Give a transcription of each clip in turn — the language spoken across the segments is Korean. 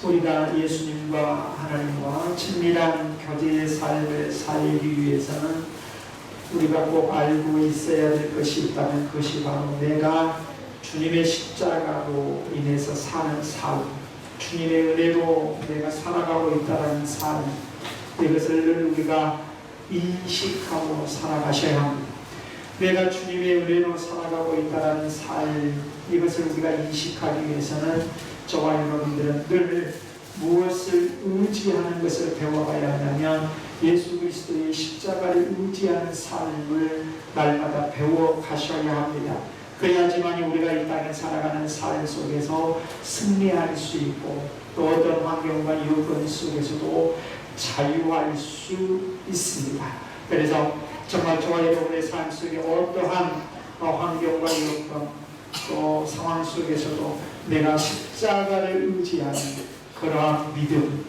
우리가 예수님과 하나님과 친밀한 교제의 삶을 살기 위해서는 우리가 꼭 알고 있어야 될 것이 있다면 그것이 바로 내가 주님의 십자가로 인해서 사는 삶, 주님의 은혜로 내가 살아가고 있다는 삶, 이것을 늘 우리가 인식하고 살아가셔야 합니다. 내가 주님의 은혜로 살아가고 있다는 삶, 이것을 우리가 인식하기 위해서는 저와 여러분들은 늘 무엇을 의지하는 것을 배워가야 하냐면 예수 그리스도의 십자가를 의지하는 삶을 날마다 배워 가셔야 합니다. 그래야지만 우리가 이 땅에 살아가는 삶 속에서 승리할 수 있고 또 어떤 환경과 여건 속에서도 자유할 수 있습니다. 그래서 정말 저와 여러분의 삶 속에 어떠한 환경과 여건 또 상황 속에서도 내가 십자가를 의지하는 그러한 믿음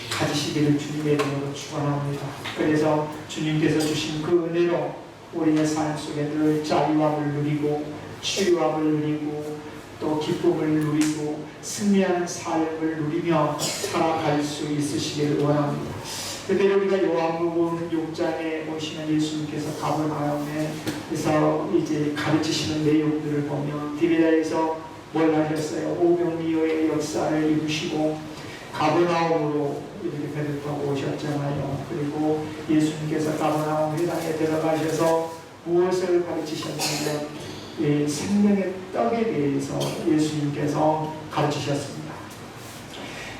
가지시기를 주님의 이름으로 축원합니다. 그래서 주님께서 주신 그 은혜로 우리의 삶 속에 늘 자유함을 누리고 치유함을 누리고 또 기쁨을 누리고 승리하는 삶을 누리며 살아갈 수 있으시길 원합니다. 그때 우리가 요한복음 6장에 보시면 예수님께서 가버나움에서 이제 가르치시는 내용들을 보면 디베다에서 뭘 하셨어요? 오병이어의 역사를 이루시고 가버나움으로 이렇게 배를 타고 오셨잖아요. 그리고 예수님께서 가버나움 회당에 들어가셔서 무엇을 가르치셨냐면 생명의 떡에 대해서 예수님께서 가르치셨습니다.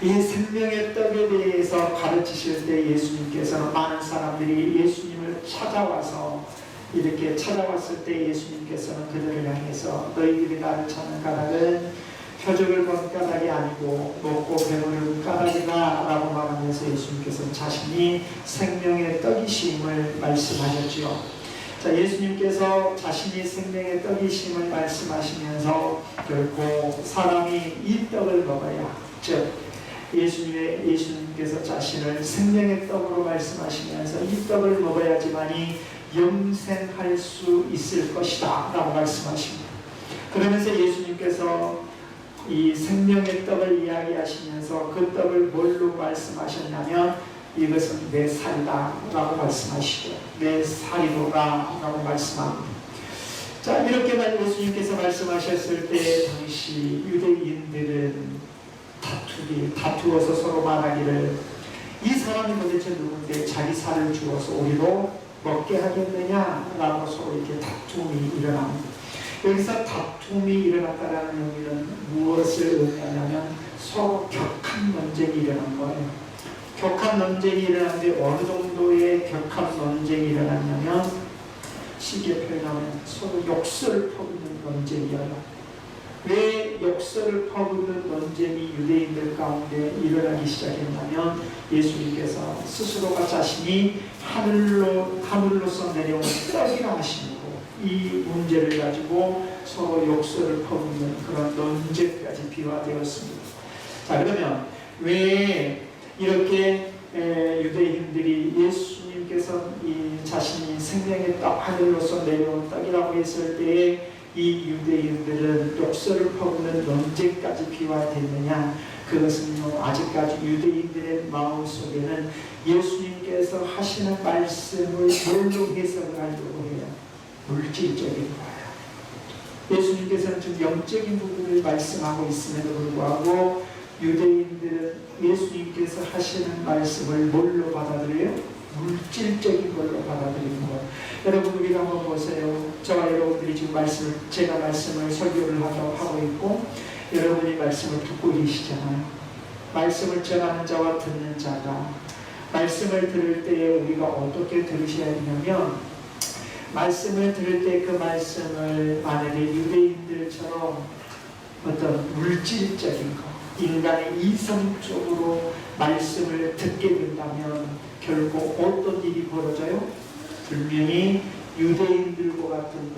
이 생명의 떡에 대해서 가르치실 때 예수님께서는 많은 사람들이 예수님을 찾아와서 이렇게 찾아왔을 때 예수님께서는 그들을 향해서 너희들이 나를 찾는 까닭은 표적을 본 까닭이 아니고 먹고 배부른 까닭이다 라고 말하면서 예수님께서는 자신이 생명의 떡이심을 말씀하셨지요. 자, 예수님께서 자신이 생명의 떡이심을 말씀하시면서 결코 사람이 이 떡을 먹어야, 즉 예수님께서 자신을 생명의 떡으로 말씀하시면서 이 떡을 먹어야지만이 영생할 수 있을 것이다 라고 말씀하십니다. 그러면서 예수님께서 이 생명의 떡을 이야기하시면서 그 떡을 뭘로 말씀하셨냐면 이것은 내 살이다 라고 말씀하시고 내 살이로다 라고 말씀합니다. 자, 이렇게 예수님께서 말씀하셨을 때 당시 유대인들은 다투어서 서로 말하기를 이 사람이 도대체 누군데 자기 살을 주어서 우리로 먹게 하겠느냐 라고 서로 이렇게 다툼이 일어납니다. 여기서 다툼이 일어났다는 의미는 무엇을 의미하냐면 서로 격한 논쟁이 일어난 거예요. 격한 논쟁이 일어났는데 어느 정도의 격한 논쟁이 일어났냐면 쉽게 표현하면 서로 욕설을 퍼붓는 논쟁이어요. 왜 욕설을 퍼붓는 논쟁이 유대인들 가운데 일어나기 시작했냐면 예수님께서 스스로가 자신이 하늘로서 내려온 떡이라 하시고 이 문제를 가지고 서로 욕설을 퍼붓는 그런 논쟁까지 비화되었습니다. 자, 그러면 왜 이렇게 유대인들이 예수님께서 이 자신이 생명의 떡 하늘로서 내려온 떡이라고 했을 때에 이 유대인들은 욕설을 퍼붓는 논쟁까지 비화됐느냐? 그것은요, 아직까지 유대인들의 마음속에는 예수님께서 하시는 말씀을 뭘로 해석을 하려고 해요? 물질적인 거예요. 예수님께서는 좀 영적인 부분을 말씀하고 있음에도 불구하고 유대인들은 예수님께서 하시는 말씀을 뭘로 받아들여요? 물질적인 걸로 받아들이는 거예요. 여러분, 우리가 한번 보세요. 저와 여러분들이 지금 제가 말씀을 설교를 하고 있고 여러분이 말씀을 듣고 계시잖아요. 말씀을 전하는 자와 듣는 자가 말씀을 들을 때에 우리가 어떻게 들으셔야 되냐면 말씀을 들을 때 그 말씀을 만약에 유대인들처럼 어떤 물질적인 것, 인간의 이성적으로 말씀을 듣게 된다면 결국 어떤 일이 벌어져요? 분명히 유대인들과 같은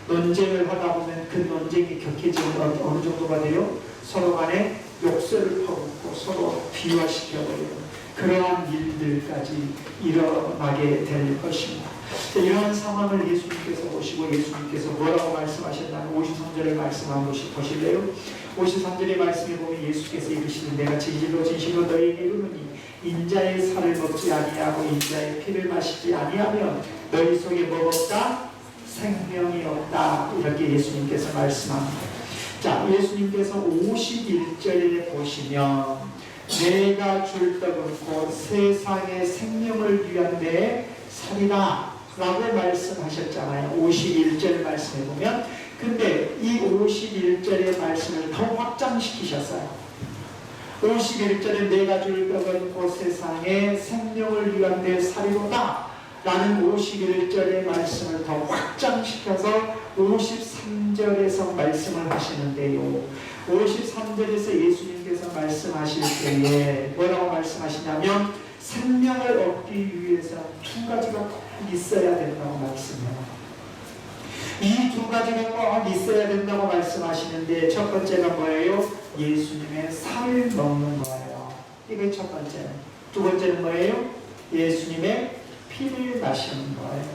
논쟁을 하다 보면 그 논쟁이 격해지면 어느 정도가 돼요? 서로 간에 욕설을 퍼붓고 서로 비화시켜버려요. 그러한 일들까지 일어나게 될 것입니다. 이러한 상황을 예수님께서 보시고 예수님께서 뭐라고 말씀하셨나면 53절을 말씀한 것이 보실래요? 53절의 말씀에 보면 예수께서 이르시되 내가 진실로 진실로 너희에게 이르노니 인자의 살을 먹지 아니하고 인자의 피를 마시지 아니하면 너희 속에 뭐가 없다? 생명이 없다. 이렇게 예수님께서 말씀합니다. 자, 예수님께서 51절에 보시면 내가 줄 떡은 곧 세상의 생명을 위한 내 살이다 라고 말씀하셨잖아요. 51절 말씀에 보면. 근데 이 51절의 말씀을 더 확장시키셨어요. 51절에 내가 줄 떡은 곧 세상의 생명을 위한 내 살이로다 라는 51절의 말씀을 더 확장시켜서 53절에서 말씀을 하시는데요. 53절에서 예수님께서 말씀하실 때에 뭐라고 말씀하시냐면 생명을 얻기 위해서 두 가지가 꼭 있어야 된다고 말씀해요. 이 두 가지가 꼭 있어야 된다고 말씀하시는데 첫 번째가 뭐예요? 예수님의 살을 먹는 거예요. 이게 첫 번째. 두 번째는 뭐예요? 예수님의 피를 마시는 거예요.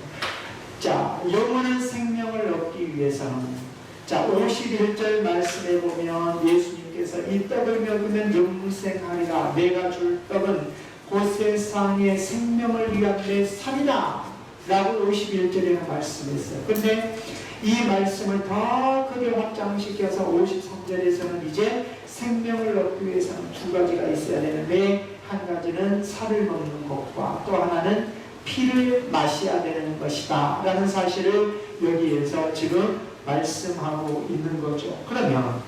자, 영원한 생명을 얻기 위해서는 자, 51절 말씀에 보면 예수님께서 이 떡을 먹으면 영생하리라. 내가 줄 떡은 곧 세상의 생명을 위한 내 살이다 라고 51절에는 말씀했어요. 근데 이 말씀을 더 크게 확장시켜서 53절에서는 이제 생명을 얻기 위해서는 두 가지가 있어야 되는데 한 가지는 살을 먹는 것과 또 하나는 피를 마셔야 되는 것이다 라는 사실을 여기에서 지금 말씀하고 있는 거죠. 그러면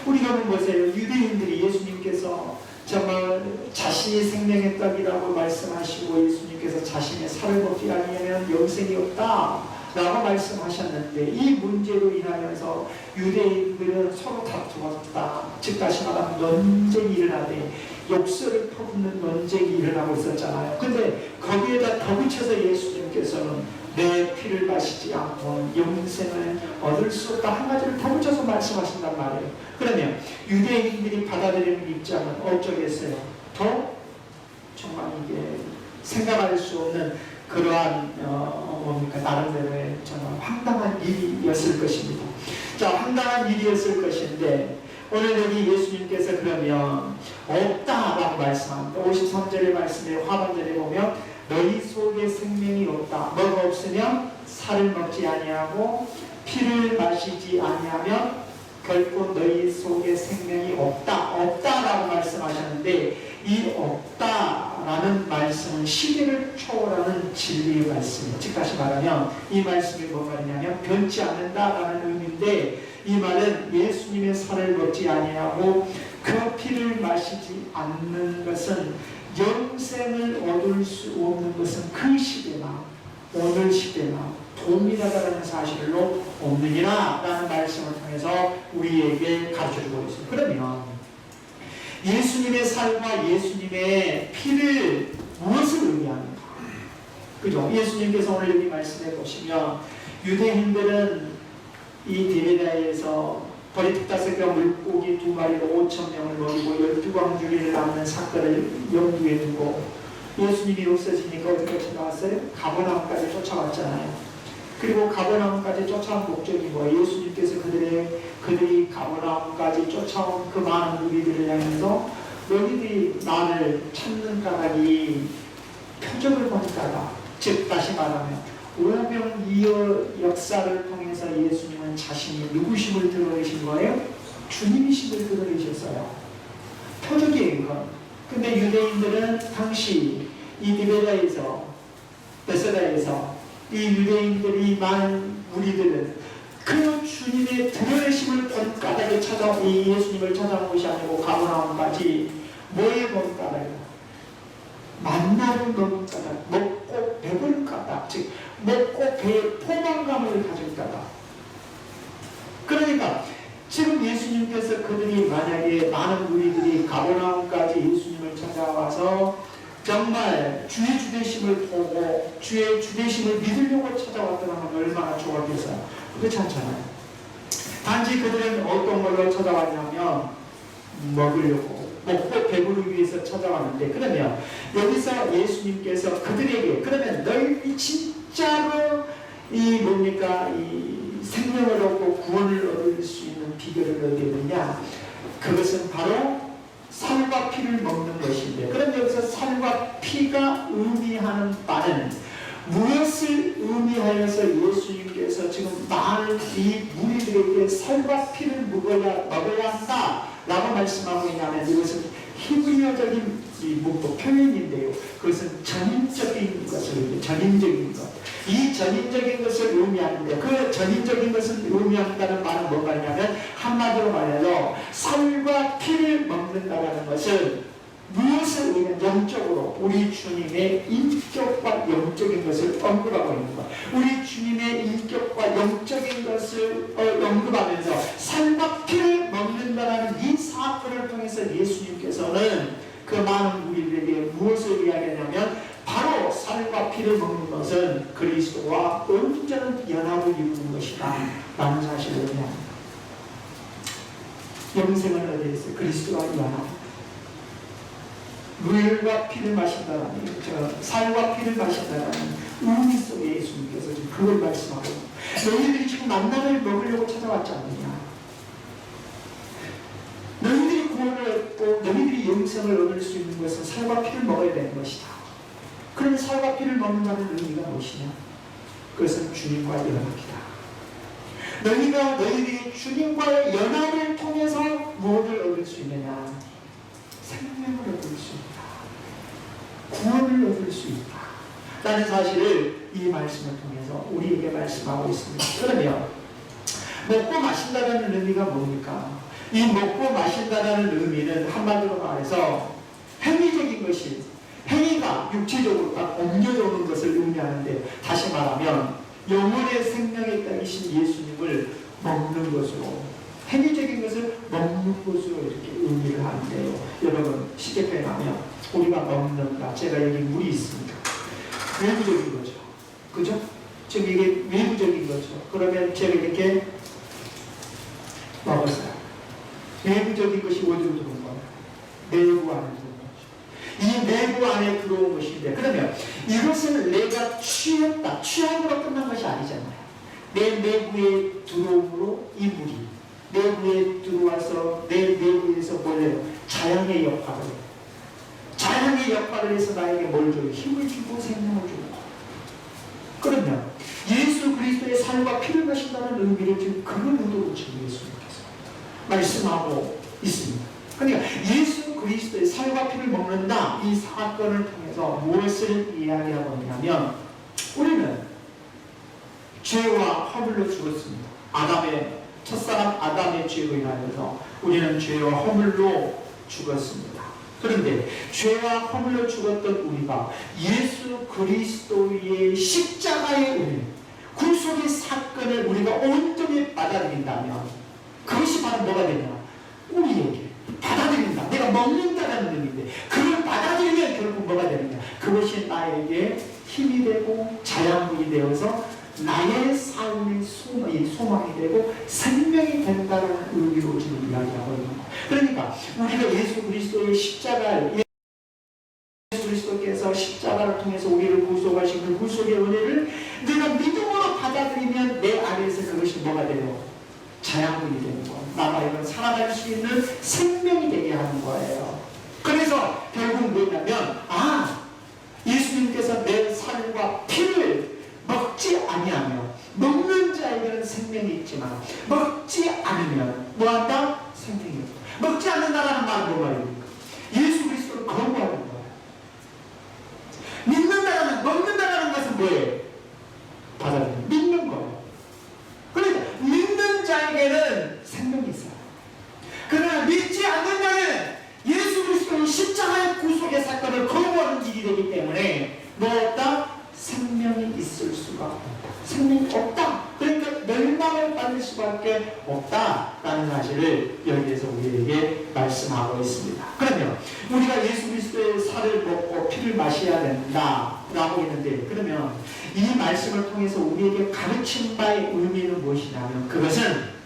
우리가 보세요. 유대인들이 예수님께서 정말 자신이 생명의 떡이라고 말씀하시고 예수님께서 자신의 살을 먹지 아니하면 영생이 없다 라고 말씀하셨는데 이 문제로 인하여서 유대인들은 서로 다투었다. 즉 다시 말하면 논쟁이 일어나되 욕설을 퍼붓는 논쟁이 일어나고 있었잖아요. 근데 거기에다 덧붙여서 예수님께서는 내 피를 마시지 않고 영생을 얻을 수 없다 한 가지를 덧붙여서 말씀하신단 말이에요. 그러면 유대인들이 받아들이는 입장은 어쩌겠어요? 더 정말 이게 생각할 수 없는 그러한 나름대로의 정말 황당한 일이었을 것입니다. 자, 황당한 일이었을 것인데 오늘 여기 예수님께서 그러면 없다라고 말씀합니다. 53절의 말씀에 하반절에 보면 너희 속에 생명이 없다. 뭐가 없으면 살을 먹지 아니하고 피를 마시지 아니하면 결코 너희 속에 생명이 없다라고 말씀하셨는데 이 없다라는 말씀은 시대를 초월하는 진리의 말씀이에요. 즉 다시 말하면 이 말씀이 뭔 말이냐면 변치 않는다라는 의미인데 이 말은 예수님의 살을 먹지 아니하고 그 피를 마시지 않는 것은 영생을 얻을 수 없는 것은 그 시대나 오늘 시대나 동일하다는 사실로 없느니라 라는 말씀을 통해서 우리에게 가르쳐주고 있습니다. 그러면 예수님의 살과 예수님의 피를 무엇을 의미합니까? 그죠? 예수님께서 오늘 여기 말씀해 보시면 유대인들은 이 디베다에서 버리특다색과 물고기 2마리로 5,000명을 먹이고 12광주리를 낳는 사건을 염두에 두고 예수님이 없어지니까 어디까지 나왔어요? 가버나움까지 쫓아왔잖아요. 그리고 가버나움까지 쫓아온 목적이 뭐예요? 예수님께서 그들이 가버나움까지 쫓아온 그 많은 무리들을 향해서 너희들이 나를 찾는 까닭이 표적을 본 까닭, 즉 다시 말하면 오병이어 역사를 통해서 예수님은 자신이 누구심을 드러내신 거예요? 주님이심을 드러내셨어요. 표적이에요, 이건. 근데 유대인들은 당시 이 디베다에서 베세다에서 이 유대인들이 많은 무리들은 그 주님의 드러내심을 본 까닭에 이 예수님을 찾아온 것이 아니고 가버나움까지 뭐에 본 까닭이야? 만나를 먹은 까닭, 먹고 배부른 까닭, 즉 먹고 배에 포만감을 가질 까닭. 그러니까 지금 예수님께서 그들이 만약에 많은 무리들이 가버나움까지 예수님을 찾아와서 정말 주의 주되심을 보고 주의 주되심을 믿으려고 찾아왔더라면 얼마나 좋았겠어요. 그렇지 않잖아요. 단지 그들은 어떤 걸로 찾아왔냐면 먹으려고, 먹고 배부르기 위해서 찾아왔는데, 그러면 여기서 예수님께서 그들에게 그러면 너희 진짜로 이 생명을 얻고 구원을 얻을 수 있는 비결을 어디에 있느냐? 그것은 바로 살과 피를 먹는 것인데, 그럼 여기서 살과 피가 의미하는 바는 무엇을 의미하여서 예수님께서 지금 많은 이 무리들에게 살과 피를 먹어야 한다 라고 말씀하고 있냐면, 이것은 히브리어적인 이 문법 표현인데요, 그것은 전인적인 것을, 전인적인 것, 이 전인적인 것을 의미하는데, 그 전인적인 것을 의미한다는 말은 뭔가 하냐면, 한마디로 말해서 살과 피를 먹는다는 것은 무엇을 의미하냐, 영적으로 우리 주님의 인격과 영적인 것을 언급하고 있는 것, 우리 주님의 인격과 영적인 것을 언급하면서 살과 피를 먹는다는 이 사건을 통해서 예수님께서는 그 많은 우리들에게 무엇을 이야기하냐면, 바로 살과 피를 먹는 것은 그리스도와 온전한 연합을 이루는 것이다 라는 사실을 의미합니다. 영생은 어디에 있어요? 그리스도와 연합. 물과 피를 마신다라는, 살과 피를 마신다라는 의미 속에 예수님께서 지금 그걸 말씀하고, 너희들이 지금 만나를 먹으려고 찾아왔지 않느냐? 너희들이 구원을 얻고 너희들이 영생을 얻을 수 있는 것은 살과 피를 먹어야 되는 것이다. 그런데 살과 피를 먹는다는 의미가 무엇이냐? 그것은 주님과의 연합이다. 너희들이 주님과의 연합을 통해서 무엇을 얻을 수 있느냐? 생명을 얻을 수 있다. 구원을 얻을 수 있다 라는 사실을 이 말씀을 통해서 우리에게 말씀하고 있습니다. 그러면 먹고 마신다는 의미가 뭡니까? 이 먹고 마신다는 의미는 한마디로 말해서 행위적인 것이, 행위가 육체적으로 딱 옮겨오는 것을 의미하는데, 다시 말하면 영혼의 생명에 따르신 예수님을 먹는 것으로, 행위적인 것을 먹는 것으로 이렇게 의미를 하는데요. 여러분, 쉽게 표현하면 우리가 먹는다. 제가 여기 물이 있습니다. 외부적인 거죠. 그죠? 지금 이게 외부적인 거죠. 그러면 제가 이렇게 먹었어요. 외부적인 것이 어디로 들어온 거예요? 내부 안에 들어온 거죠. 이 내부 안에 들어온 것인데, 그러면 이것을 내가 취했다, 취함으로 끝난 것이 아니잖아요. 내 내부에 들어옴으로 이 물이 내부에 들어와서 내 내부에서 뭘 해요? 자양의 역할을 해요. 자양의 역할을 해서 나에게 뭘 줘요? 힘을 주고 생명을 주고. 그러면 예수 그리스도의 살과 피를 마신다는 의미를 지금 그런 의도로 지금 예수님께서 말씀하고 있습니다. 그러니까 예수 그리스도의 살과 피를 먹는다, 이 사건을 통해서 무엇을 이야기하고 있냐면, 우리는 죄와 허물로 죽었습니다. 첫사람 아담의 죄로 인하여서 우리는 죄와 허물로 죽었습니다. 그런데 죄와 허물로 죽었던 우리가 예수 그리스도의 십자가의 은혜, 구속의 사건을 우리가 온전히 받아들인다면, 그것이 바로 뭐가 되냐? 우리에게 받아들인다. 내가 먹는다는 의미인데, 그걸 받아들이면 결국 뭐가 되느냐? 그것이 나에게 힘이 되고 자양분이 되어서 나의 삶의 소망이 되고 생명이 된다는 의미로 지금 이야기하고 있는 거예요. 그러니까 우리가 예수 그리스도의 십자가를, 예수 그리스도께서 십자가를 통해서 우리를 구속하신 그 구속의 은혜를 내가 믿음으로 받아들이면 내 안에서 그것이 뭐가 돼요? 자양분이 되는 거예요. 남아있는 살아갈 수 있는 생명이 되게 하는 거예요. 그래서 결국 뭐냐면, 예수님께서 내 살과 피를 먹지 아니하면, 먹는 자에게는 생명이 있지만 먹지 않으면 뭐한다? 생명이 없다. 먹지 않는다라는 말은 뭐 말입니까? 예수 그리스도를 거부하는 거예요. 믿는다라는, 먹는다라는 것은 뭐예요? 받아들이는, 믿는 거예요. 그러니까 믿는 자에게는 생명이 있어요. 그러나 믿지 않는 자는 예수 그리스도의 십자가의 구속의 사건을 거부하는 일이 되기 때문에 뭐 없다? 생명이 있을 수가 없다. 생명이 없다. 그러니까 멸망을 받을 수밖에 없다라는 사실을 여기에서 우리에게 말씀하고 있습니다. 그러면 우리가 예수 그리스도의 살을 먹고 피를 마셔야 된다라고 했는데, 그러면 이 말씀을 통해서 우리에게 가르친 바의 의미는 무엇이냐면, 그것은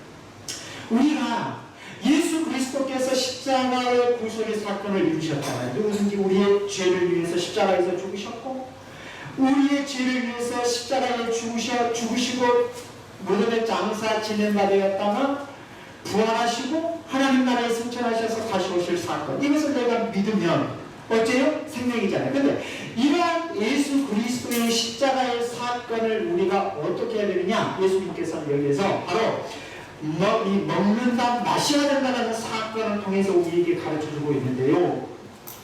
우리가 예수 그리스도께서 십자가의 구속의 사건을 이루셨잖아요. 누구든지 우리의 죄를 위해서 십자가에서 죽으셨고, 우리의 죄를 위해서 십자가에 죽으시고 무덤에 장사 지낸 바 되었다가 부활하시고 하나님 나라에 승천하셔서 다시 오실 사건, 이것을 내가 믿으면 어째요? 생명이잖아요. 근데 이러한 예수 그리스도의 십자가의 사건을 우리가 어떻게 해야 되느냐? 예수님께서는 여기에서 바로 이 먹는다, 마셔야 된다는 사건을 통해서 우리에게 가르쳐주고 있는데요.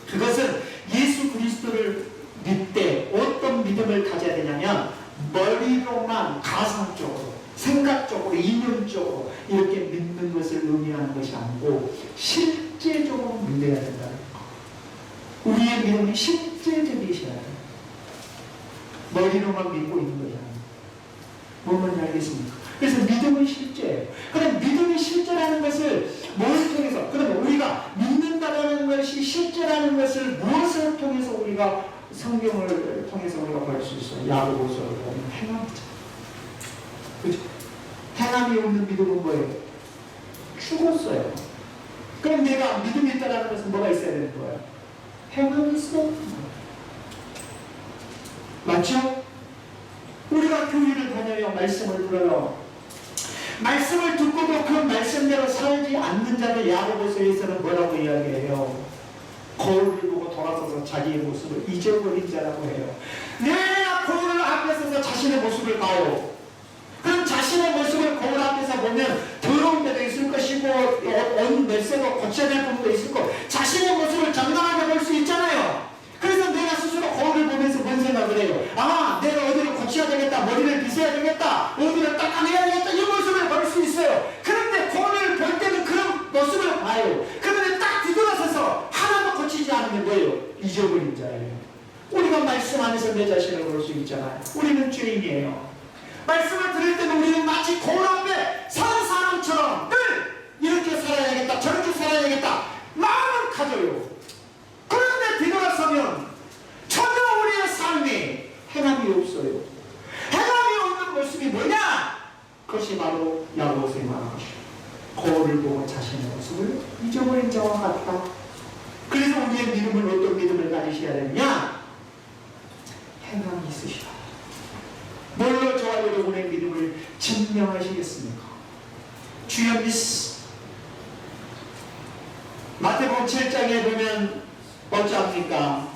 그것은 예수 그리스도를 믿되 어떤 믿음을 가져야 되냐면 머리로만 가상적으로, 생각적으로, 이념적으로 이렇게 믿는 것을 의미하는 것이 아니고 실제적으로 믿어야 된다는 거. 우리의 믿음이 실제적이셔야 돼요. 머리로만 믿고 있는 거잖아요. 뭔 말인지 알겠습니까? 그래서 믿음은 실제예요. 그럼 믿음이 실제라는 것을 뭘 통해서, 그러면 우리가 믿는다라는 것이 실제라는 것을 무엇을 통해서 우리가 성경을 통해서 우리가 볼 수 있어요? 야고보서를 보면 행함이죠. 그죠? 행함이 없는 믿음은 뭐예요? 죽었어요. 그럼 내가 믿음이 있다는 것은 뭐가 있어야 되는 거예요? 행함이 있어야 되는 거예요. 맞죠? 우리가 교회를 다녀요. 말씀을 들어요. 말씀을 듣고도 그 말씀대로 살지 않는 자를 야고보서에서는 뭐라고 이야기해요? 거울을 보고 돌아서서 자기의 모습을 잊어버린 자라고 해요. 내가 거울 앞에 서서 자신의 모습을 봐요. 그럼 자신의 모습을 거울 앞에서 보면 더러운 데도 있을 것이고 옷 몇세도 고쳐야 될 부분도 있을 거고 자신의 모습을 정당하게 볼 수 있잖아요. 그래서 내가 스스로 거울을 보면서 뭔 생각을 해요? 아, 내가 어디를 고쳐야 되겠다, 머리를 빗어야 되겠다, 어디를 닦아내야 되겠다, 이 모습을 볼 수 있어요. 그런데 거울을 볼 때는 그런 모습을 봐요. 그런데 딱 뒤돌아서서 하나도 고치지 않으면 뭐예요? 잊어버린 자예요. 우리가 말씀 안에서 내 자신을 볼 수 있잖아요. 우리는 죄인이에요. 말씀을 들을 때는 우리는 마치 거울 앞에 사는 사람처럼 늘 이렇게 살아야겠다, 저렇게 살아야겠다 마음은 가져요. 그런데 뒤돌아서면 전혀 우리의 삶이 행함이 없어요. 행함이 없는 모습이 뭐냐? 그것이 바로 야고보서에 말한 것이에요. 거울을 보고 자신의 모습을 잊어버린 자와 같다. 그래서 우리의 믿음은 어떤 믿음을 가지셔야 되느냐? 행함이 있으셔야 돼요. 뭘로 저와 여러분의 믿음을 증명하시겠습니까? 주여 믿습니다. 마태복음 7장에 보면 어찌합니까?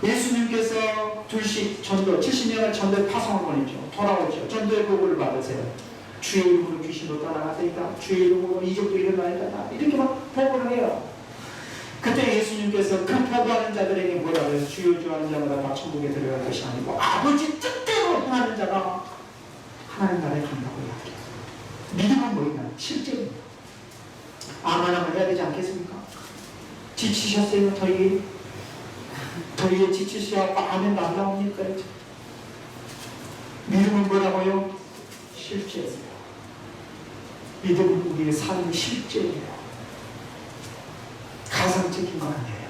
예수님께서 둘씩 전도, 70명을 전도에 파송한 분이죠. 돌아오죠. 전도의 보고를 받으세요. 주의 이름으로 귀신도 떠나가니까 주의 이름으로 이적도 일어나니까 이렇게 막 보고를 해요. 그때 예수님께서 그 보고하는 자들에게 뭐라고 해요? 주여 주하는 자마다 다 천국에 들어갈 것이 아니고 아버지 뜻대로 행하는 자가 하나님 나라에 간다고 이야기해요. 믿음은 뭐냐? 실제입니다. 아멘하면 해야 되지 않겠습니까? 지치셨어요? 더위에 지치셔서 아멘 안 나옵니까? 믿음은 뭐라고요? 실제예요. 믿음은 우리의 삶의 실제예요. 가상적인만 아니에요.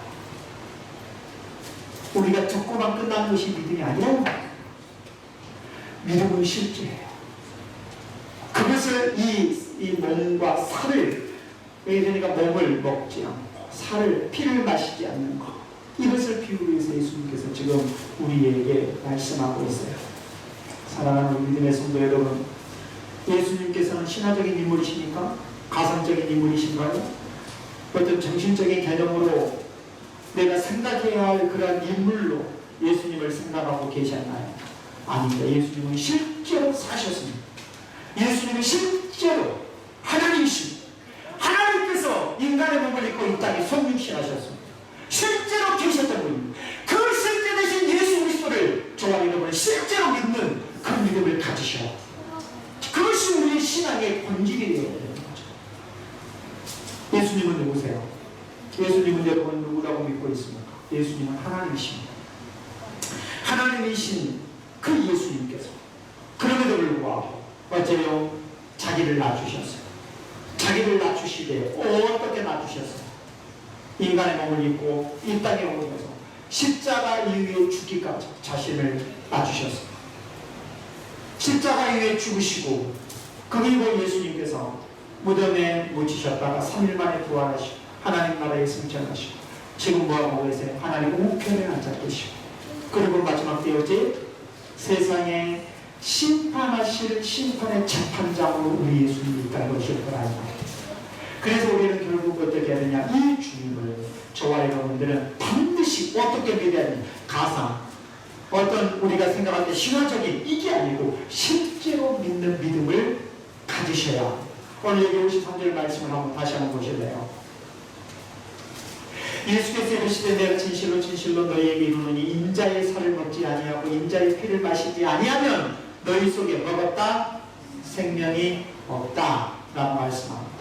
우리가 듣고만 끝나는 것이 믿음이 아니라 믿음은 실제예요. 그것을 이 몸과 살을, 그러니까 몸을 먹지 않고 살을, 피를 마시지 않는 것, 이것을 비유로 해서 예수님께서 지금 우리에게 말씀하고 있어요. 사랑하는 믿음의 성도 여러분, 예수님께서는 신화적인 인물이십니까? 가상적인 인물이신가요? 어떤 정신적인 개념으로 내가 생각해야 할 그런 인물로 예수님을 생각하고 계셨나요? 아닙니다. 예수님은 실제로 사셨습니다. 예수님은 실제로 하나님이십니다. 하나님께서 인간의 몸을 입고 이 땅에 성육신하셨습니다. 실제로 계셨던 분입니다. 그 실제 되신 예수 그리스도를 저와 여러분은 실제로 믿는 그 믿음을 가지셔야 합니다. 그것이 우리의 신앙의 본질이 되어야 되는 거죠. 예수님은 누구세요? 예수님은 여러분 누구라고 믿고 있습니까? 예수님은 하나님이십니다. 하나님이신 그 예수님께서 그럼에도 불구하고 어째요? 자기를 낮추셨어요. 자기를 낮추시되 어떻게 낮추셨어요? 인간의 몸을 입고 이 땅에 오면서 십자가 이후에 죽기까지 자신을 낮추셨습니다. 십자가 이후에 죽으시고 그리고 예수님께서 무덤에 묻히셨다가 3일 만에 부활하시고 하나님 나라에 승천하시고 지금 뭐하고 계세요? 하나님 우편에 앉아 계시고 그리고 마지막 때였지 세상에 심판하실 심판의 재판장으로 우리 예수님이 있다는 것을 알아야 합니다. 그래서 우리는 결국 어떻게 해야 되냐, 이 주님을 저와 여러분들은 반드시 어떻게 믿어야 되냐, 가상 어떤 우리가 생각할 때 신화적인 이게 아니고 실제로 믿는 믿음을 가지셔야. 오늘 여기 53절 말씀을 다시 한번 보실래요? 예수께서 이르시되 내가 진실로 진실로 너희에게 이르노니 인자의 살을 먹지 아니하고 인자의 피를 마시지 아니하면 너희 속에 먹었다 생명이 없다 라고 말씀합니다.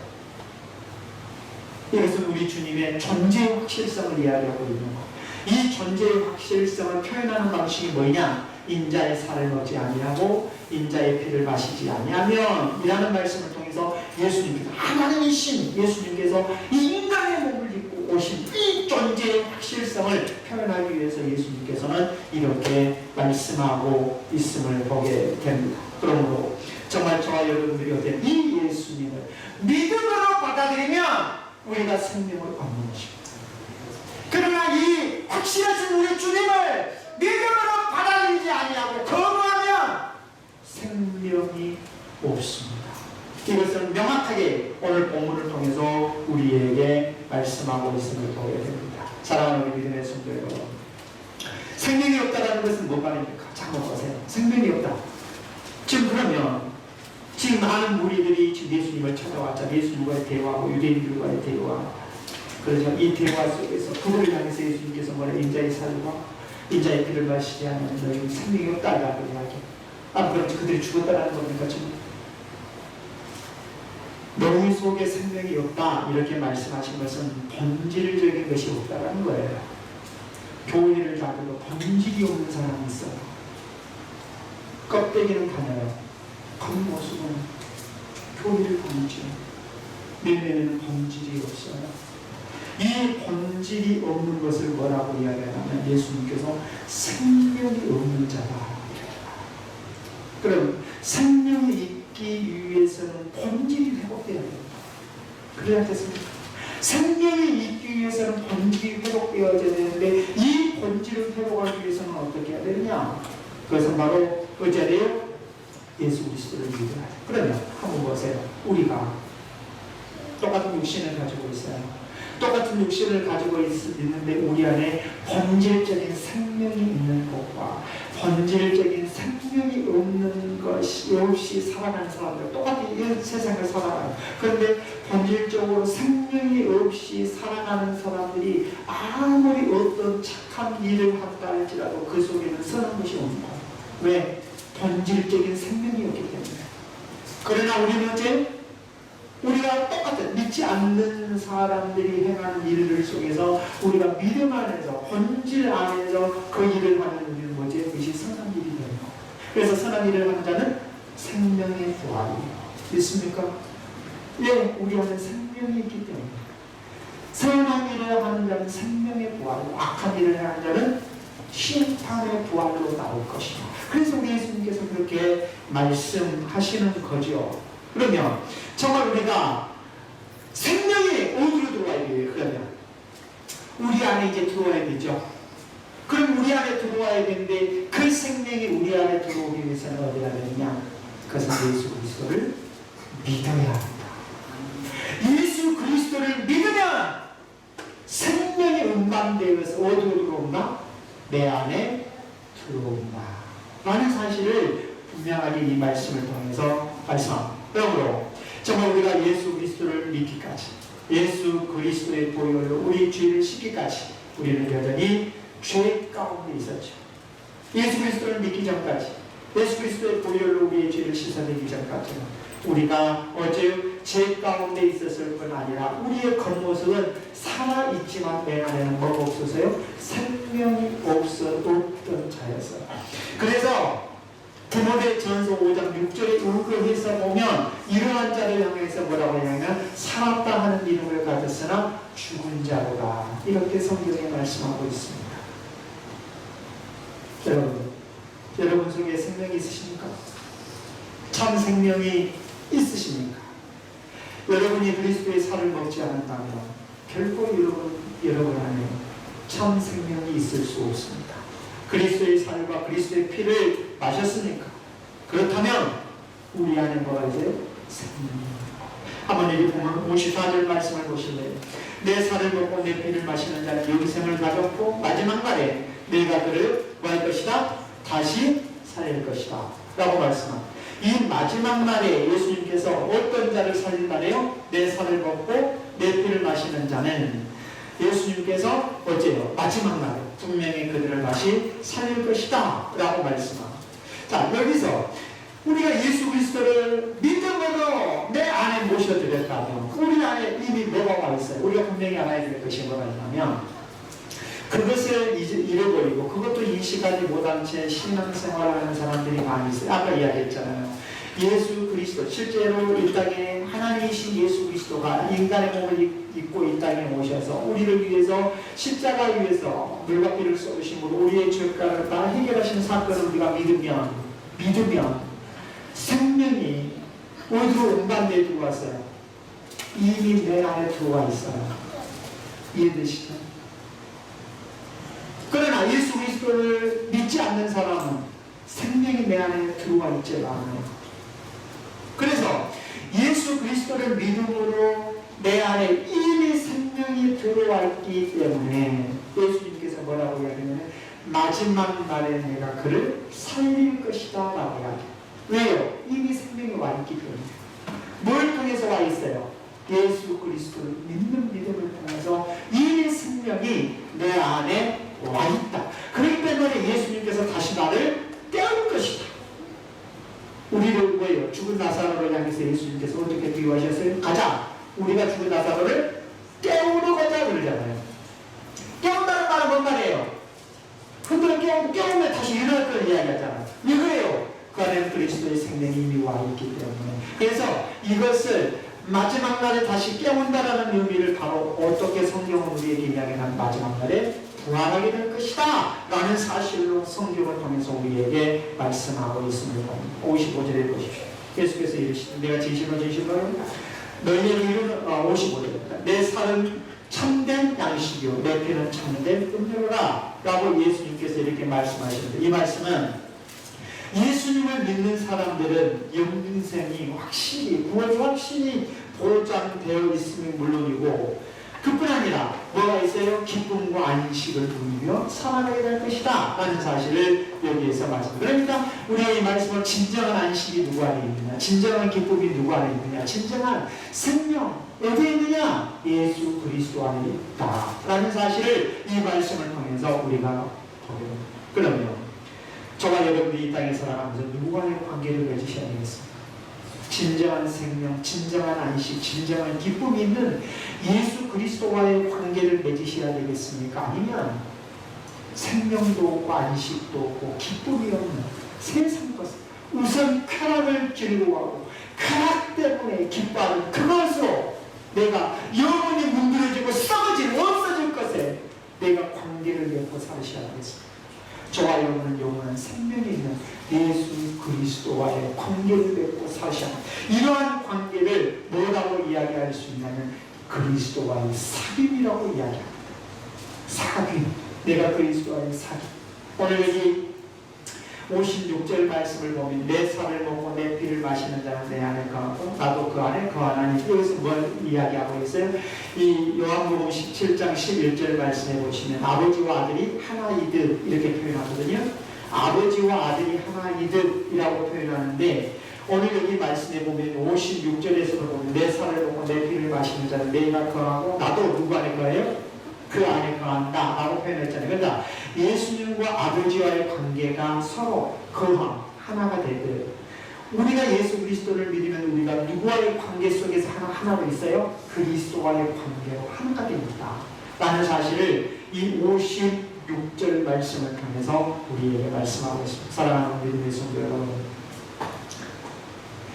이것은 우리 주님의 존재의 확실성을 이야기하고 있는 것. 이 존재의 확실성을 표현하는 방식이 뭐냐? 인자의 살을 먹지 아니하고 인자의 피를 마시지 아니하면 이라는 말씀을 통해서 예수님께서, 하나님의 신 예수님께서 이 인간의 몸을 입고 오신 이 존재의 확실성을 표현하기 위해서 예수님께서는 이렇게 말씀하고 있음을 보게 됩니다. 그러므로 정말 저와 여러분들이 어떤 이 예수님을 믿음으로 받아들이면 우리가 생명을 얻는 것입니다. 그러나 이 확실하신 우리 주님을 믿음으로 받아들이지 아니하고 거부하면 생명이 없습니다. 이것을 명확하게 오늘 본문을 통해서 우리에게 말씀하고 있음을 보게 됩니다. 사랑하는 우리 믿음의 성도 여러분, 생명이 없다는 것은 뭔 말입니까? 잠깐 보세요. 생명이 없다. 지금 그러면 지금 많은 무리들이 지금 예수님을 찾아왔잖아요. 예수님과의 대화하고 유대인들과의 대화. 그래서 이 대화 속에서 그들을 향해서 예수님께서 뭐라, 인자의 살과 인자의 피를 마시지 않으면 너희는 생명이 없다라고 이야기. 그럼 그들이 죽었다라는 겁니까 지금? 너희 속에 생명이 없다 이렇게 말씀하신 것은 본질적인 것이 없다라는 거예요. 교회를 다녀도 본질이 없는 사람이 있어요. 껍데기는 가녀요. 겉모습은 교회를 다니죠. 내면에는 본질이 없어요. 이 본질이 없는 것을 뭐라고 이야기하냐면 예수님께서 생명이 없는 자다. 그럼 생명이 있기 위해서는 본질이 회복되어야 됩니다. 그래야 됐습니까? 생명이 있기 위해서는 본질이 회복되어야 되는데 이 본질을 회복하기 위해서는 어떻게 해야 되느냐? 그것은 바로 어제래요? 예수 그리스도를 믿어야 돼요. 그러면 한번 보세요. 우리가 똑같은 육신을 가지고 있어요. 똑같은 육신을 가지고 있는데 우리 안에 본질적인 생명이 있는 것과 본질적인 생명이 없는 것이 없이 살아가는 사람들, 똑같이 이 세상을 살아가요. 그런데 본질적으로 생명이 없이 살아가는 사람들이 아무리 어떤 착한 일을 한다 할지라도 그 속에는 선한 것이 없는 거예요. 왜? 본질적인 생명이 없기 때문에. 그러나 우리는 어째? 우리가 똑같은 믿지 않는 사람들이 행하는 일들 속에서 우리가 믿음 안에서 본질 안에서 그 일을 하는 일은 뭐지? 그것이 선한 일이 되는 거예요. 그래서 선한 일을 하는 자는 생명의 부활이에요. 믿습니까? 예, 우리 안에 생명이 있기 때문에. 선한 일을 하는 자는 생명의 부활이고 악한 일을 하는 자는 심판의 부활로 나올 것이다. 그래서 우리 예수님께서 그렇게 말씀하시는 거죠. 그러면 정말 우리가 생명이 어디로 들어와야 돼요? 그러면 우리 안에 이제 들어와야 되죠. 그럼 우리 안에 들어와야 되는데 그 생명이 우리 안에 들어오기 위해서는 어디가 되느냐? 그것은 예수 그리스도를 믿어야 합니다. 예수 그리스도를 믿으면 생명이 운반되어서 어디로 들어온다? 내 안에 들어온다 라는 사실을 분명하게 이 말씀을 통해서 말씀합니다. 그러므로 정말 우리가 예수 그리스도를 믿기까지, 예수 그리스도의 보혈로 우리 죄를 씻기까지 우리는 여전히 죄 가운데 있었죠. 예수 그리스도를 믿기 전까지, 예수 그리스도의 보혈로 우리의 죄를 씻어내기 전까지는 우리가 어제 죄 가운데 있었을 뿐 아니라 우리의 겉모습은 살아있지만 내 안에는 뭐가 없어서요? 생명이 없던 자였어요. 그래서 디모데전서 5장 6절에 읽어서 보면 이러한 자를 향해서 뭐라고 하냐면 살았다 하는 이름을 가졌으나 죽은 자로다. 이렇게 성경에 말씀하고 있습니다. 여러분 속에 생명이 있으십니까? 참 생명이 있으십니까? 여러분이 그리스도의 살을 먹지 않는다면 결코 여러분 안에 참 생명이 있을 수 없습니다. 그리스도의 살과 그리스도의 피를 마셨으니까 그렇다면 우리 안에 뭐가 있어요? 생명이. 한번 여기 보면 54절 말씀을 보실래요? 내 살을 먹고 내 피를 마시는 자는 영생을 가졌고 마지막 날에 내가 그를 뭐 할 것이다? 다시 살릴 것이다 라고 말씀합니다. 이 마지막 날에 예수님께서 어떤 자를 살린다래요? 내 살을 먹고 내 피를 마시는 자는 예수님께서 어째요? 마지막 날에 분명히 그들을 다시 살릴 것이다 라고 말씀합니다. 자, 여기서 우리가 예수 그리스도를 믿음으로 내 안에 모셔드렸다면 우리 안에 이미 뭐가 와 있어요? 우리가 분명히 알아야 될 것이 뭐가 있냐면 그것을 잃어버리고 그것도 인식하지 못한 채 신앙생활을 하는 사람들이 많이 있어요. 아까 이야기했잖아요. 예수 그리스도, 실제로 이 땅에 하나님이신 예수 그리스도가 인간의 몸을 입고 이 땅에 오셔서 우리를 위해서 십자가 위에서 물과 피를 쏟으심으로 우리의 죄가를 다 해결하신 사건을 우리가 믿으면 생명이 어디로 운반되어 두고 왔어요? 이미 내 안에 들어와 있어요. 이해되시죠? 그러나 예수 그리스도를 믿지 않는 사람은 생명이 내 안에 들어와 있지 않아요. 그래서 예수 그리스도를 믿음으로 내 안에 이미 생명이 들어와 있기 때문에 예수님께서 뭐라고 이야기하냐면 마지막 날에 내가 그를 살릴 것이다 라고 이야기해요. 왜요? 이미 생명이 와 있기 때문에. 뭘 통해서 와 있어요? 예수 그리스도를 믿는 믿음을 통해서 이 생명이 내 안에 와 있다. 그렇기 때문에 예수님께서 다시 나를 깨울 것이다. 우리를 뭐예요? 죽은 나사로를 향해서 예수님께서 어떻게 비유하셨어요? 가자! 우리가 죽은 나사로를 깨우러 가자 그러잖아요. 깨운다는 말은 뭔 말이에요? 흔들어 깨우면 다시 일어날 걸 이야기하잖아요. 이거예요. 그 안에는 그리스도의 생명이 이미 와 있기 때문에. 그래서 이것을 마지막 날에 다시 깨운다라는 의미를 바로 어떻게 성경은 우리에게 이야기하는 마지막 날에 부활하게 될 것이다 라는 사실로 성경을 통해서 우리에게 말씀하고 있습니다. 55절에 보십시오. 예수께서 이르시되 내가 진실로 너희에게 이르는 55절 내 살은 참된 양식이요 내 피는 참된 음료라 라고 예수님께서 이렇게 말씀하시는데 이 말씀은 예수님을 믿는 사람들은 영생이 확실히 구원이 확실히 보장되어 있음이 물론이고 그뿐 아니라 뭐가 있어요? 기쁨과 안식을 누리며 살아가게 될 것이다 라는 사실을 여기에서 말씀합니다. 그러니까 우리가 이 말씀을 진정한 안식이 누구 안에 있느냐, 진정한 기쁨이 누구 안에 있느냐, 진정한 생명 어디에 있느냐? 예수 그리스도 안에 있다 라는 사실을 이 말씀을 통해서 우리가 보게 됩니다. 그러면 저와 여러분이 이 땅에 살아가면서 누구와의 관계를 맺으셔야 되겠습니까? 진정한 생명, 진정한 안식, 진정한 기쁨이 있는 예수 그리스도와의 관계를 맺으셔야 되겠습니까? 아니면 생명도 없고 안식도 없고 기쁨이 없는 세상 것, 우선 쾌락을 즐거워하고 쾌락 때문에 기뻐하는 그것으로 내가 영원히 문드러지고 썩어질 없어질 것에 내가 관계를 맺고 살으셔야 되겠습니다. 저와 여러분은 영원한 생명이 있는 예수 그리스도와의 관계를 맺고 사셔야 합니다. 이러한 관계를 뭐라고 이야기할 수 있냐면 그리스도와의 사귐이라고 이야기합니다. 사귐. 내가 그리스도와의 사귐. 오늘 여기 56절 말씀을 보면 내 살을 먹고 내 피를 마시는 자는 내 안에 거하고 나도 그 안에 거하나니 여기서 뭘 이야기하고 있어요? 이 요한복음 17장 11절 말씀해 보시면 아버지와 아들이 하나이듯 이렇게 표현하거든요. 아버지와 아들이 하나이듯이라고 표현하는데 오늘 여기 말씀해 보면 56절에서도 보면 내 살을 먹고 내 피를 마시는 자는 내가 거하고 나도 누구 안에 거해요? 그 안에 거한다 라고 표현했잖아요. 그러니까 예수님과 아버지와의 관계가 서로 거함, 하나가 되고요. 우리가 예수 그리스도를 믿으면 우리가 누구와의 관계 속에서 하나로 있어요? 그리스도와의 관계로 하나가 됩니다 라는 사실을 이 56절 말씀을 통해서 우리에게 말씀하고 있습니다. 사랑하는 믿음의 성도 여러분,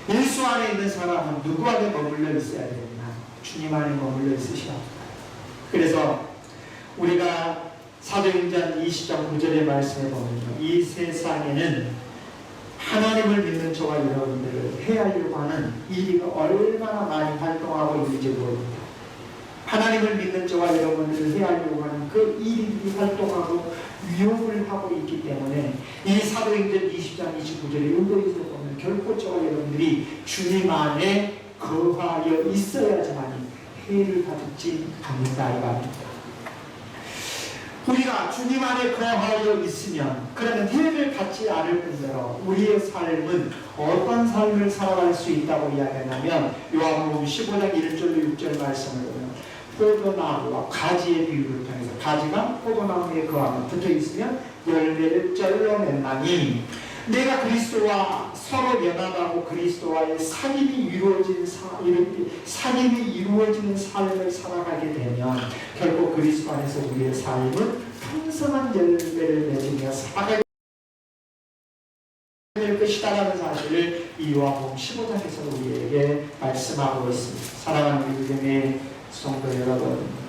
예수 안에 있는 사람은 누구 안에 머물러 있어야 되나? 주님 안에 머물러 있으셔야 합니다. 그래서 우리가 사도행전 20장 9절의 말씀에 보면요, 이 세상에는 하나님을 믿는 저와 여러분들을 해하려고 하는 일이 얼마나 많이 활동하고 있는지 모릅니다. 하나님을 믿는 저와 여러분들을 해하려고 하는 그 일이 활동하고 위협을 하고 있기 때문에 이 사도행전 20장 29절의 요도에서 보면 삶은 결코 저와 여러분들이 주님 안에 거하여 있어야지만 해를 받지 않는다 이 말입니다. 우리가 주님 안에 거하여 있으면 그러면 해를 받지 않을 뿐더러 우리의 삶은 어떤 삶을 살아갈 수 있다고 이야기하냐면 요한복음 15장 1절로 6절 말씀을 보면 포도나무와 가지의 비유를 통해서 가지가 포도나무에 거하면 붙어 있으면 열매를 쩔러낸다니 내가 그리스도와 서로 연합하고 그리스도와의 사귐이 이루어지는 삶을 살아가게 되면 결국 그리스도 안에서 우리의 삶은 풍성한 열매를 맺으며 살아가게 될 것이다라는 사실을 이 요한복음 15장에서 우리에게 말씀하고 있습니다. 사랑하는 믿음의 성도 여러분,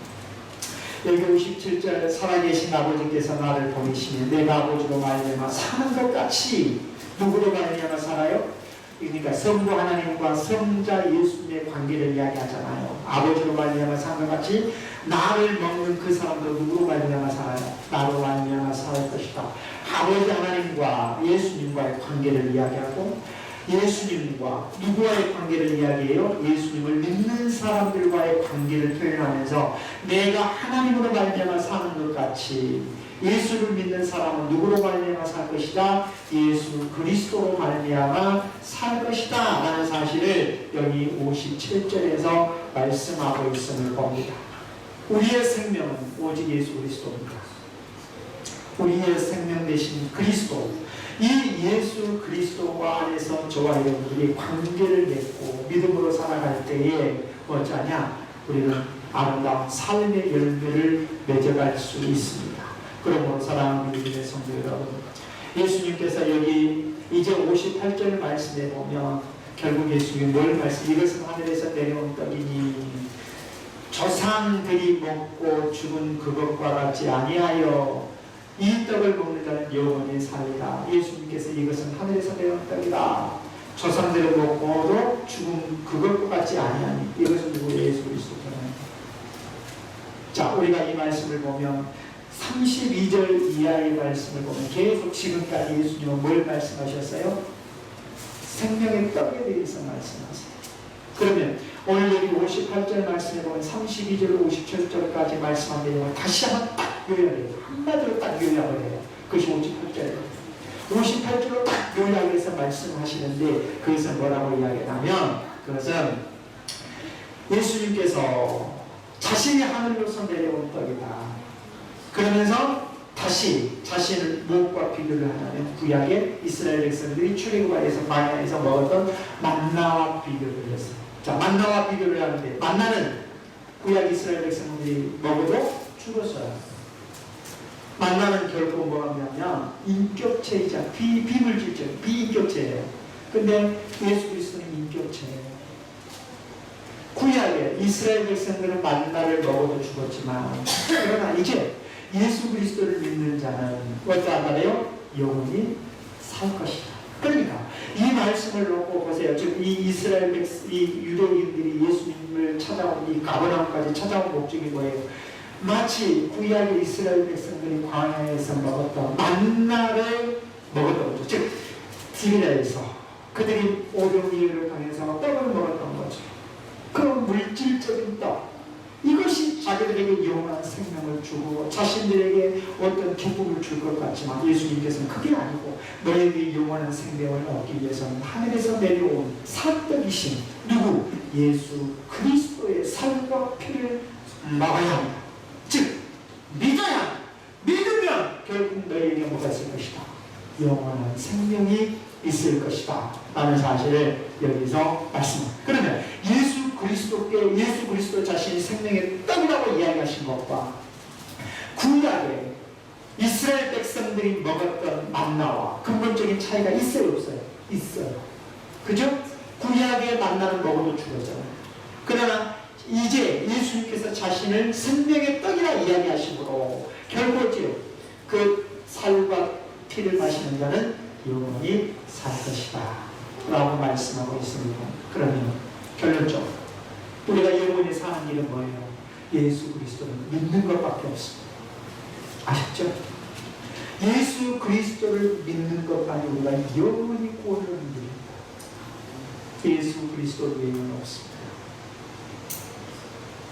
여기 57절 살아계신 아버지께서 나를 보내시면 내가 아버지로 말미암아 사는 것 같이 누구로 말미암아 살아요? 그러니까 성부 하나님과 성자 예수님의 관계를 이야기하잖아요. 아버지로 말미암아 사는 것 같이 나를 먹는 그 사람도 누구로 말미암아 살아요? 나로 말미암아 살 것이다. 아버지 하나님과 예수님과의 관계를 이야기하고 예수님과 누구와의 관계를 이야기해요? 예수님을 믿는 사람들과의 관계를 표현하면서 내가 하나님으로 말미암아 사는 것 같이 예수를 믿는 사람은 누구로 말미암아 살 것이다? 예수 그리스도로 말미암아 살 것이다 라는 사실을 여기 57절에서 말씀하고 있음을 봅니다. 우리의 생명은 오직 예수 그리스도입니다. 우리의 생명 되신 그리스도, 이 예수 그리스도 안에서 저와 여러분들이 관계를 맺고 믿음으로 살아갈 때에 어쩌냐? 우리는 아름다운 삶의 열매를 맺어갈 수 있습니다. 그러므로 사랑하는 믿음의 성도 여러분, 예수님께서 여기 이제 58절 말씀에 보면 결국 예수님이 뭘 말씀? 이것은 하늘에서 내려온 떡이니 조상들이 먹고 죽은 그것과 같지 아니하여 이 떡을 먹는 자는 영원히 살리라. 예수님께서 이것은 하늘에서 내려온 떡이다. 조상들을 먹고도 죽은 그것과 같지 아니하니 이것은 누구의 예수 그리스도잖아요. 자, 우리가 이 말씀을 보면 32절 이하의 말씀을 보면 계속 지금까지 예수님은 뭘 말씀하셨어요? 생명의 떡에 대해서 말씀하세요. 그러면 오늘 여기 58절 말씀에 보면 32절 57절까지 말씀한 내용을 다시 한번 딱 요약해요. 한마디로 딱 요약을 해요. 그것이 58절이에요. 58절로 딱 요약해서 말씀하시는데 그것은 뭐라고 이야기하냐면 그것은 예수님께서 자신이 하늘로서 내려온 떡이다. 그러면서 다시 자신을 무엇과 비교를 하냐면 구약의 이스라엘 백성들이 출애굽에서 광야에서 먹었던 만나와 비교를 했어요. 자, 만나와 비교를 하는데 만나는 구약 이스라엘 백성들이 먹어도 죽었어요. 만나는 결코 뭐냐면 인격체이자 비물질적 비인격체예요. 근데 예수 그리스도는 인격체예요. 구약에 이스라엘 백성들은 만나를 먹어도 죽었지만 그러나 이제 예수 그리스도를 믿는 자는 어떠한 말이에요? 영원히 살 것이다. 그러니까 이 말씀을 놓고 보세요. 지금 이 이스라엘 이 유대인들이 예수님을 찾아온 이 가버나움까지 찾아온 목적이 뭐예요? 마치 구약의 이스라엘 백성들이 광야에서 먹었던 만나를 먹었던 거죠. 즉 디비나에서 그들이 500일을 통해서 떡을 먹었던 거죠. 그 물질적인 떡, 이것이 자기들에게 영원한 생명을 주고 자신들에게 어떤 기쁨을 줄 것 같지만 예수님께서는 그게 아니고 너희들이 영원한 생명을 얻기 위해서는 하늘에서 내려온 살떡이신 누구? 예수 그리스도의 살과 피를 막아야 합니다. 즉 믿어야, 믿으면 결국 너희에게 뭐가 있을 것이다? 영원한 생명이 있을 것이다 라는 사실을 여기서 말씀합니다. 그러면 예수 그리스도 자신이 생명의 떡이라고 이야기하신 것과 구약에 이스라엘 백성들이 먹었던 만나와 근본적인 차이가 있어요, 없어요? 있어요. 그죠? 구약의 만나는 먹어도 죽었잖아요. 그러나 이제 예수님께서 자신을 생명의 떡이라 이야기하시므로 결국 그 살과 피를 마시는 자는 영원히 살 것이다 라고 말씀하고 있습니다. 그러면 결론적으로 우리가 영원히 사는 일은 뭐예요? 예수 그리스도를 믿는 것밖에 없습니다. 아셨죠? 예수 그리스도를 믿는 것만이 우리가 영원히 구원을 누립니다. 예수 그리스도 외에는 없습니다.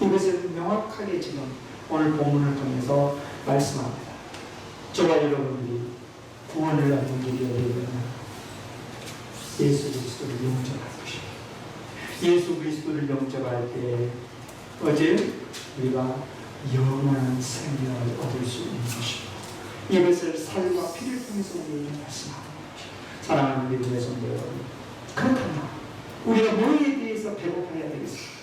이것을 명확하게 지금 오늘 본문을 통해서 말씀합니다. 저와 여러분들이 구원을 얻는 길이 어디냐면 예수 그리스도를 영접할 것입니다. 예수 그리스도를 영접할 때 어제 우리가 영원한 생명을 얻을 수 있는 것입니다. 이것을 살과 피를 통해서 우리에게 말씀하는 것입니다. 사랑하는 믿음의 성도 여러분, 그렇다면 우리가 뭐에 대해서 배고파야 되겠습니까?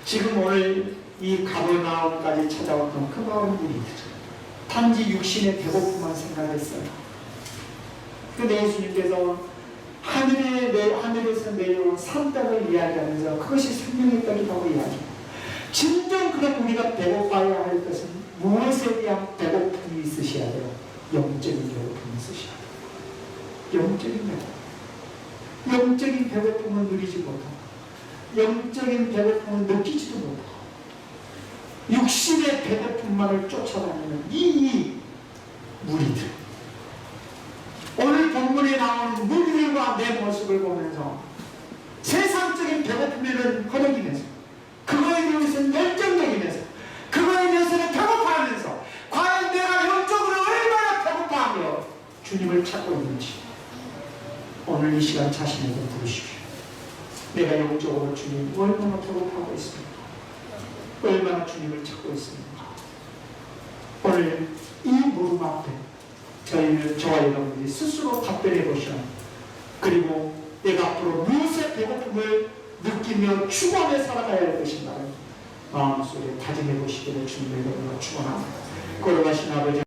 지금 오늘 이 가버나움까지 찾아왔던 그 많은 분이들 단지 육신의 배고픔만 생각했어요. 근데 예수님께서 하늘에서 내려온 산떡을 이야기하면서 그것이 생명의 떡이라고 이야기합니다. 진정 그런 우리가 배고파야 할 것은 무엇에 대한 배고픔이 있으셔야 돼요? 영적인 배고픔이 있으셔야 돼요. 영적인 배고픔. 영적인 배고픔을 누리지 못하고 영적인 배고픔을 느끼지도 못하고 육신의 배고픔만을 쫓아다니는 이 무리들, 오늘 본문에 나오는 무리들과 내 모습을 보면서 세상적인 배고픔에는 허덕이면서 그거에 대해서는 열정적이면서 그거에 대해서는 배고파하면서 과연 내가 영적으로 얼마나 배고파하며 주님을 찾고 있는지 오늘 이 시간 자신에게 물으십시오. 내가 영적으로 주님 얼마나 배고파하고 있습니까? 얼마나 주님을 찾고 있습니까? 오늘 이 물음 앞에 저와 여러분들이 스스로 답변해 보시라. 그리고 내가 앞으로 무엇의 배고픔을 느끼며 추구하며 살아가야 할 것인가를 마음속에 다짐해 보시기를 주님의 이름으로 축원합니다. 걸어가신 아버지